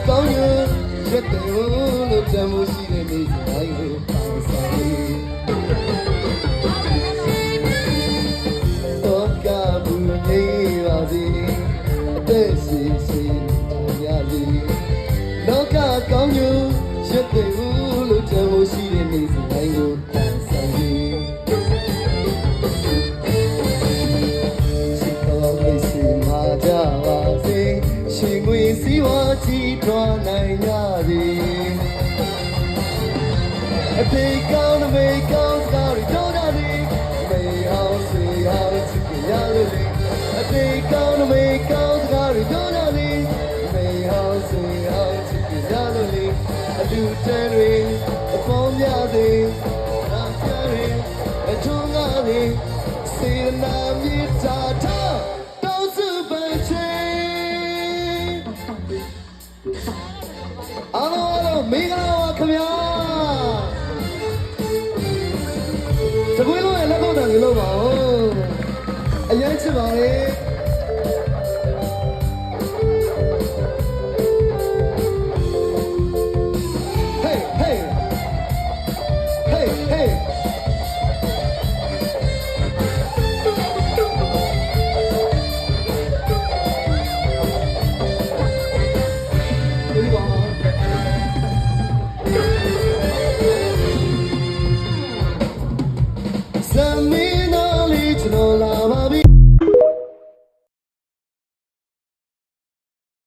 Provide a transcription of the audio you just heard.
ကောင်းယူရွတ်တယ်လို့တမှုရှိတဲ့နေ့တိုင်းကိုပေါင်းဆိုင်တော့ကဘူးနေပါစေအသက်ရှင်ရှင်ရစီလောကကောင်းယူရွတ်တယ်လို့တမှုရှိတဲ့နေ့တိုင်းကိုပေါင်းဆိုင်ရှင်ငွေစီဝါချီထွားနိုင်ကြသည်အဖေကောင်းအမေကောင်းစကားတွေပြောကြသည်မေအောင်ဆွေအောင်ချစ်ကြရလို့လေအဖေကောင်းအမေကောင်းစကားတွေပြောကြသည်မေအောင်ဆွေအောင်ချစ်ကြရလို့လေအတူတဲတွေအပေါင်းများသည်နာကြရင်အထုံးကားသည်စေနာမြေတာထားတောင်းစုပန်ချေအားလုံးမင်္ဂလာပါခင်ဗျာတကွေးလုံးရဲ့လက်ကုပ်တန်ကြီးလို့ပါဦးအရင်ချစ်ပါလေ